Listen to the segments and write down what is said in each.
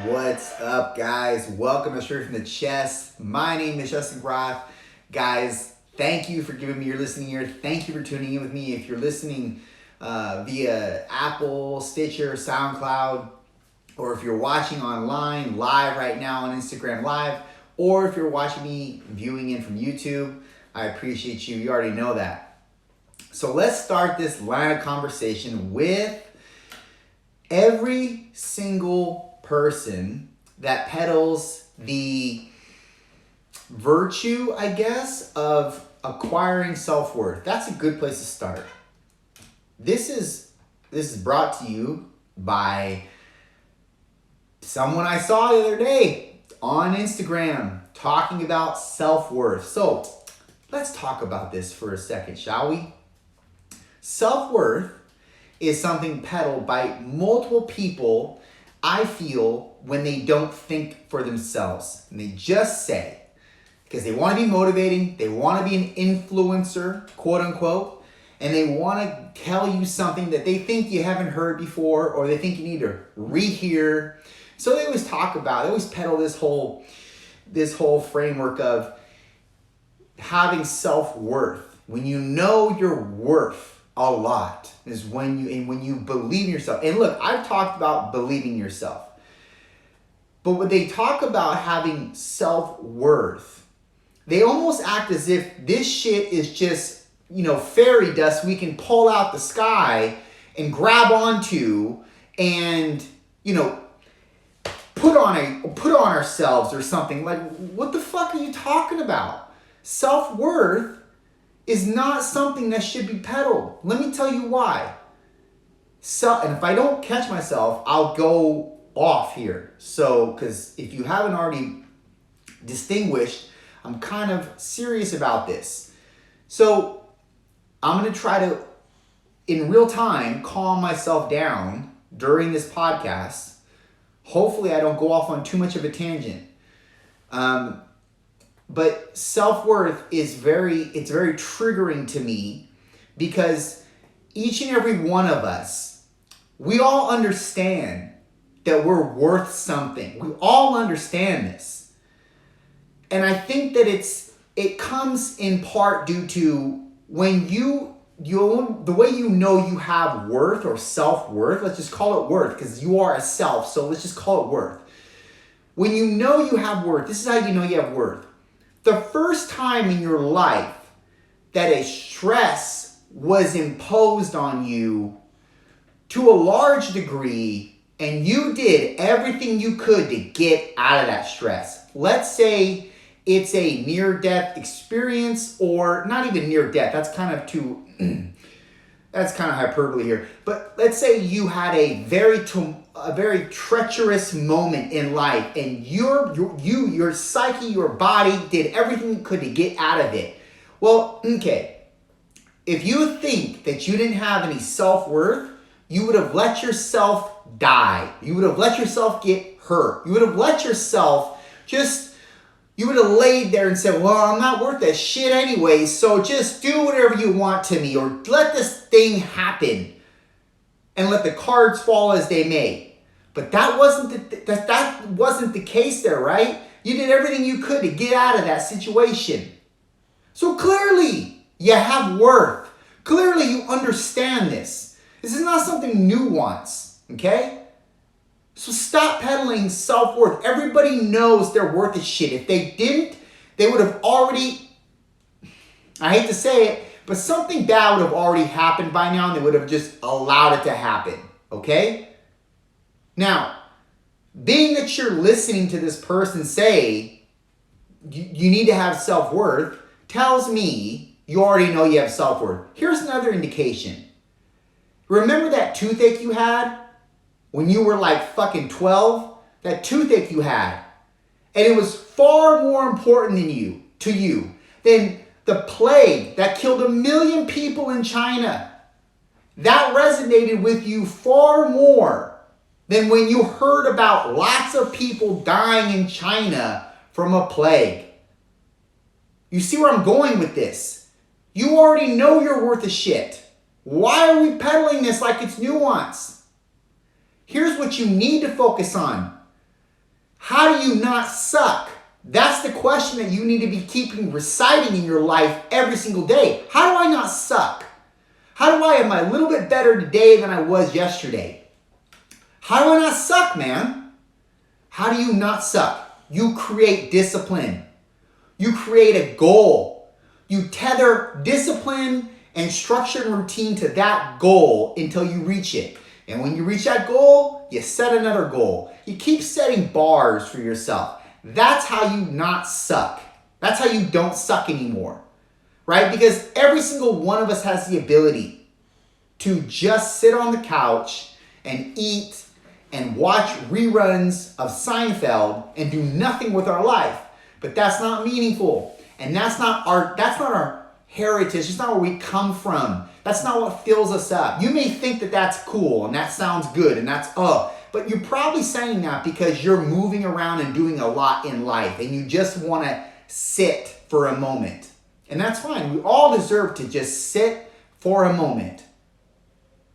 What's up, guys? Welcome to Straight from the Chest. My name is Justin Groth. Guys, thank you for giving me your listening ear. Thank you for tuning in with me. If you're listening via Apple, Stitcher, SoundCloud, or if you're watching online live right now on Instagram Live, or if you're watching me viewing in from YouTube, I appreciate you. You already know that. So let's start this line of conversation with every single person that peddles the virtue, I guess, of acquiring self-worth. That's a good place to start. This is brought to you by someone I saw the other day on Instagram talking about self-worth. So let's talk about this for a second, shall we? Self-worth is something peddled by multiple people, I feel, when they don't think for themselves. And they just say, because they want to be motivating, they want to be an influencer, quote unquote, and they want to tell you something that they think you haven't heard before or they think you need to rehear. So they always peddle this whole framework of having self-worth. When you know your worth a lot is when you believe in yourself. And look, I've talked about believing yourself. But when they talk about having self-worth, they almost act as if this shit is just, fairy dust we can pull out the sky and grab onto and, put on ourselves or something. Like, what the fuck are you talking about? Self-worth is not something that should be peddled. Let me tell you why. And if I don't catch myself, I'll go off here. So, because if you haven't already distinguished, I'm kind of serious about this. So, I'm going to try to, in real time, calm myself down during this podcast. Hopefully, I don't go off on too much of a tangent. But self-worth is very triggering to me because each and every one of us, we all understand that we're worth something. We all understand this. And I think that it comes in part due to when the way you know you have worth or self-worth, let's just call it worth because you are a self, so let's just call it worth. When you know you have worth, this is how you know you have worth. The first time in your life that a stress was imposed on you to a large degree and you did everything you could to get out of that stress. Let's say it's a near-death experience or not even near-death. That's kind of hyperbole here. But let's say you had a very treacherous moment in life and your psyche, your body did everything you could to get out of it. Well, okay. If you think that you didn't have any self-worth, you would have let yourself die. You would have let yourself get hurt. You would have let yourself you would have laid there and said, well, I'm not worth that shit anyway, so just do whatever you want to me or let this thing happen and let the cards fall as they may. But that wasn't the case there, right? You did everything you could to get out of that situation. So clearly you have worth. Clearly you understand this. This is not something nuanced, okay? So stop peddling self-worth. Everybody knows they're worth a shit. If they didn't, they would have already, I hate to say it, but something bad would have already happened by now and they would have just allowed it to happen, okay? Now, being that you're listening to this person say you need to have self-worth tells me you already know you have self-worth. Here's another indication. Remember that toothache you had? When you were like fucking 12, that toothache you had, and it was far more important to you than the plague that killed 1 million people in China. That resonated with you far more than when you heard about lots of people dying in China from a plague. You see where I'm going with this? You already know you're worth a shit. Why are we peddling this like it's nuance? Here's what you need to focus on. How do you not suck? That's the question that you need to be keeping reciting in your life every single day. How do I not suck? How do I am I a little bit better today than I was yesterday? How do I not suck, man? How do you not suck? You create discipline. You create a goal. You tether discipline and structure and routine to that goal until you reach it. And when you reach that goal, you set another goal. You keep setting bars for yourself. That's how you not suck. That's how you don't suck anymore, right? Because every single one of us has the ability to just sit on the couch and eat and watch reruns of Seinfeld and do nothing with our life. But that's not meaningful. And that's not our heritage. It's not where we come from. That's not what fills us up. You may think that that's cool and that sounds good and that's, but you're probably saying that because you're moving around and doing a lot in life and you just want to sit for a moment. And that's fine. We all deserve to just sit for a moment.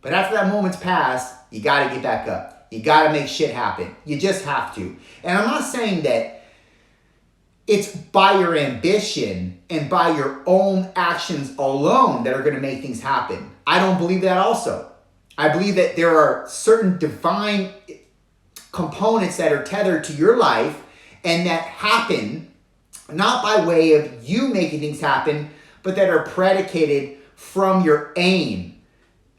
But after that moment's passed, you got to get back up. You got to make shit happen. You just have to. And I'm not saying that it's by your ambition and by your own actions alone that are going to make things happen. I don't believe that also. I believe that there are certain divine components that are tethered to your life and that happen not by way of you making things happen, but that are predicated from your aim.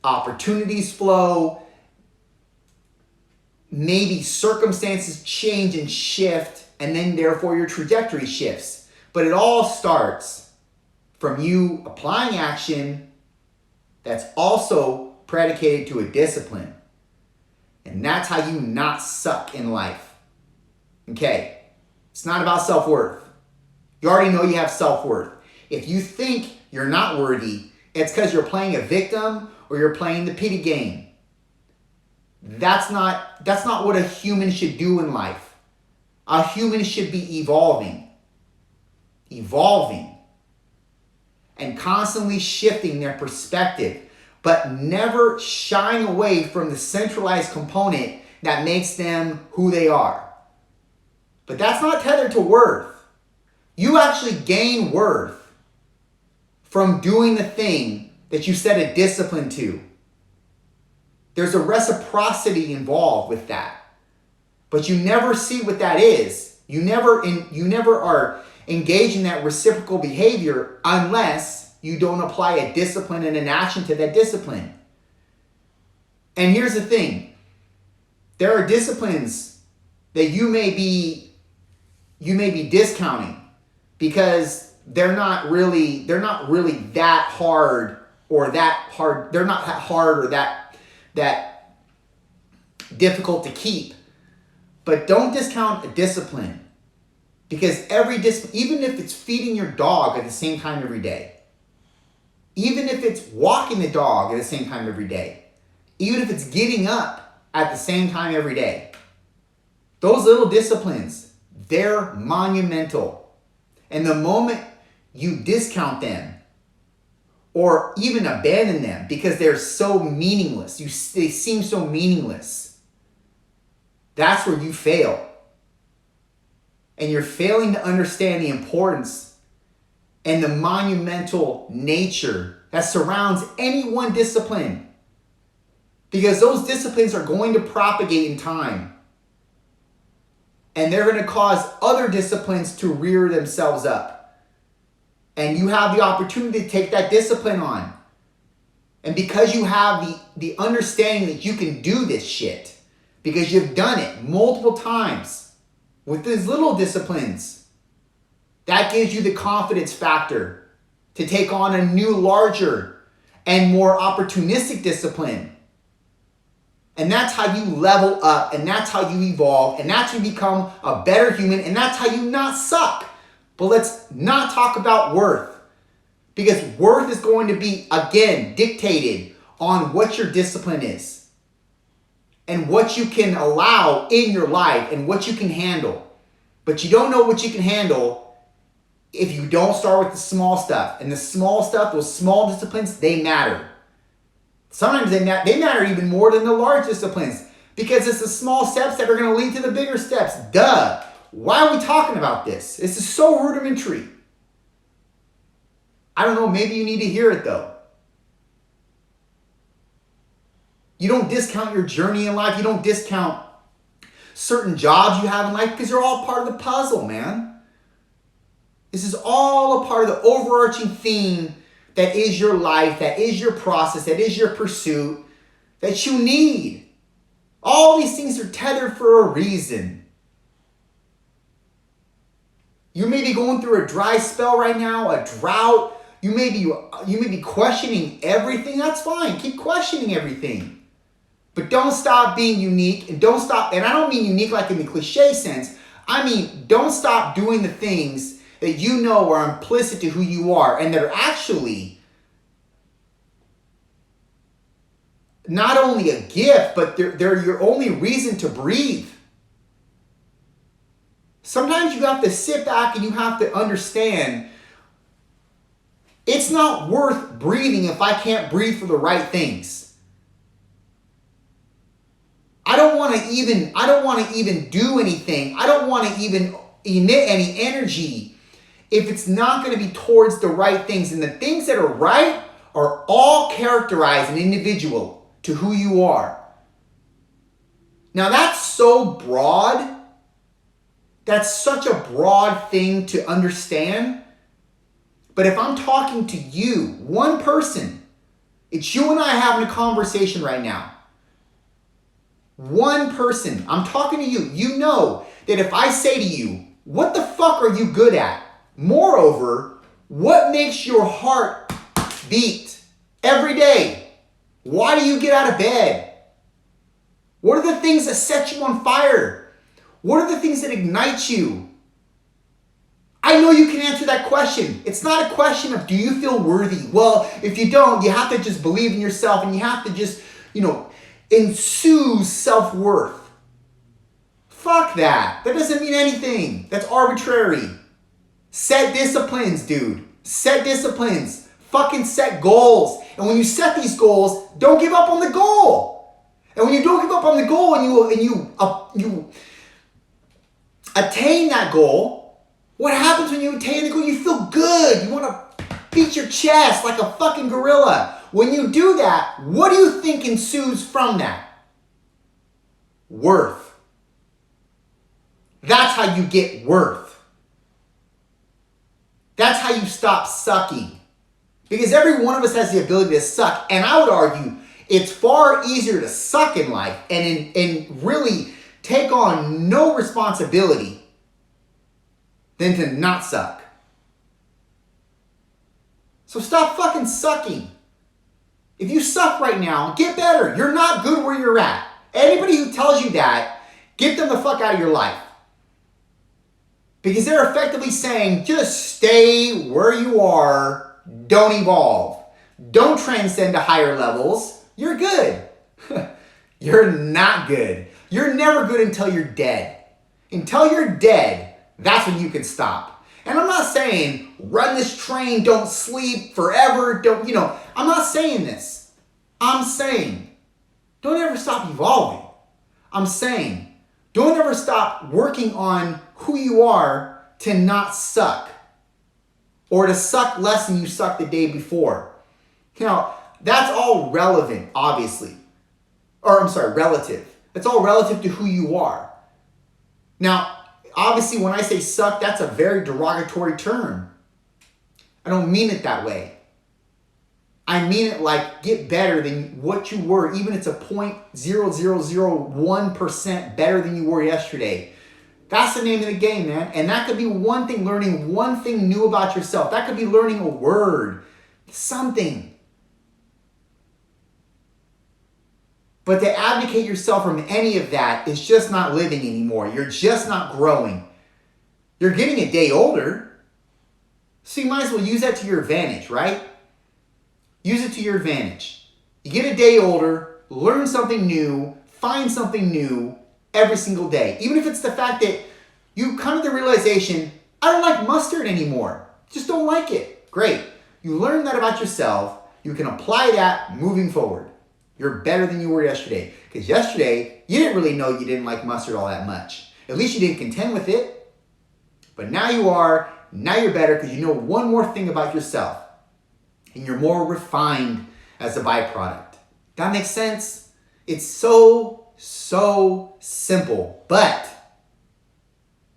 Opportunities flow, maybe circumstances change and shift, and then therefore your trajectory shifts. But it all starts from you applying action that's also predicated to a discipline. And that's how you not suck in life. Okay? It's not about self-worth. You already know you have self-worth. If you think you're not worthy, it's because you're playing a victim or you're playing the pity game. That's not what a human should do in life. A human should be evolving, and constantly shifting their perspective, but never shying away from the centralized component that makes them who they are. But that's not tethered to worth. You actually gain worth from doing the thing that you set a discipline to. There's a reciprocity involved with that. But you never see what that is. You never are engaging that reciprocal behavior unless you don't apply a discipline and an action to that discipline. And here's the thing. There are disciplines that you may be discounting because they're not really that hard or that hard. They're not that hard or that difficult to keep. But don't discount a discipline, because every discipline, even if it's feeding your dog at the same time every day, even if it's walking the dog at the same time every day, even if it's getting up at the same time every day, those little disciplines, they're monumental. And the moment you discount them or even abandon them because they're so meaningless, they seem so meaningless, that's where you fail. And you're failing to understand the importance and the monumental nature that surrounds any one discipline. Because those disciplines are going to propagate in time. And they're going to cause other disciplines to rear themselves up. And you have the opportunity to take that discipline on. And because you have the understanding that you can do this shit, because you've done it multiple times with these little disciplines, that gives you the confidence factor to take on a new, larger, and more opportunistic discipline. And that's how you level up, and that's how you evolve, and that's how you become a better human, and that's how you not suck. But let's not talk about worth, because worth is going to be, again, dictated on what your discipline is. And what you can allow in your life and what you can handle. But you don't know what you can handle if you don't start with the small stuff. And the small stuff, those small disciplines, they matter. Sometimes they matter even more than the large disciplines. Because it's the small steps that are going to lead to the bigger steps. Duh. Why are we talking about this? This is so rudimentary. I don't know, maybe you need to hear it though. You don't discount your journey in life. You don't discount certain jobs you have in life because they're all part of the puzzle, man. This is all a part of the overarching theme that is your life, that is your process, that is your pursuit, that you need. All these things are tethered for a reason. You may be going through a dry spell right now, a drought. You may be questioning everything. That's fine. Keep questioning everything. But don't stop being unique, and don't stop, and I don't mean unique like in the cliche sense. I mean, don't stop doing the things that you know are implicit to who you are and that are actually not only a gift, but they're your only reason to breathe. Sometimes you have to sit back and you have to understand it's not worth breathing if I can't breathe for the right things. I don't want to even do anything. I don't want to even emit any energy if it's not going to be towards the right things. And the things that are right are all characterized and individual to who you are. Now that's so broad. That's such a broad thing to understand. But if I'm talking to you, one person, it's you and I having a conversation right now. One person, I'm talking to you. You know that if I say to you, what the fuck are you good at? Moreover, what makes your heart beat every day? Why do you get out of bed? What are the things that set you on fire? What are the things that ignite you? I know you can answer that question. It's not a question of do you feel worthy? Well, if you don't, you have to just believe in yourself and you have to just, ensue self-worth. Fuck that. That doesn't mean anything. That's arbitrary. Set disciplines, dude. Set disciplines. Fucking set goals. And when you set these goals, don't give up on the goal. And when you don't give up on the goal and you attain that goal, what happens when you attain the goal? You feel good. You want to beat your chest like a fucking gorilla. When you do that, what do you think ensues from that? Worth. That's how you get worth. That's how you stop sucking. Because every one of us has the ability to suck. And I would argue it's far easier to suck in life and really take on no responsibility than to not suck. So stop fucking sucking. If you suck right now, get better. You're not good where you're at. Anybody who tells you that, get them the fuck out of your life. Because they're effectively saying, just stay where you are, don't evolve. Don't transcend to higher levels. You're good. You're not good. You're never good until you're dead. Until you're dead, that's when you can stop. And I'm not saying run this train, don't sleep forever, I'm not saying this. I'm saying don't ever stop evolving. I'm saying don't ever stop working on who you are to not suck or to suck less than you sucked the day before. Now, that's all relevant, obviously. Relative. It's all relative to who you are. Now, obviously, when I say suck, that's a very derogatory term. I don't mean it that way. I mean it like get better than what you were, even if it's a 0.0001% better than you were yesterday. That's the name of the game, man. And that could be one thing, learning one thing new about yourself. That could be learning a word, something. But to abdicate yourself from any of that is just not living anymore. You're just not growing. You're getting a day older. So you might as well use that to your advantage, right? Use it to your advantage. You get a day older, learn something new, find something new every single day. Even if it's the fact that you come to the realization, I don't like mustard anymore. Just don't like it. Great. You learn that about yourself. You can apply that moving forward. You're better than you were yesterday. Because yesterday, you didn't really know you didn't like mustard all that much. At least you didn't contend with it. But now you are. Now you're better because you know one more thing about yourself. And you're more refined as a byproduct. That makes sense? It's so simple. But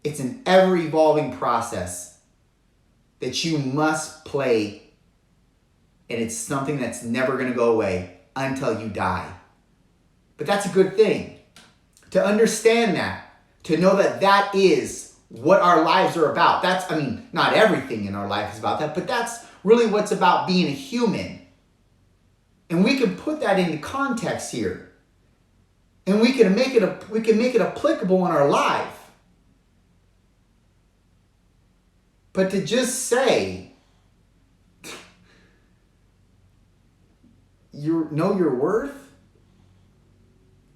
it's an ever-evolving process that you must play. And it's something that's never going to go away until you die. But that's a good thing. To understand that. To know that that is what our lives are about. Not everything in our life is about that, but that's really what's about being a human. And we can put that into context here. And we can make it applicable in our life. But to just say, you know your worth?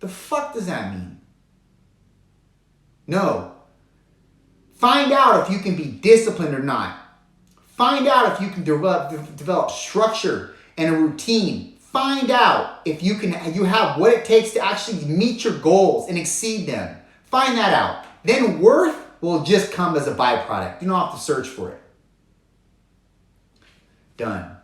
The fuck does that mean? No. Find out if you can be disciplined or not. Find out if you can develop structure and a routine. Find out if you have what it takes to actually meet your goals and exceed them. Find that out. Then worth will just come as a byproduct. You don't have to search for it. Done.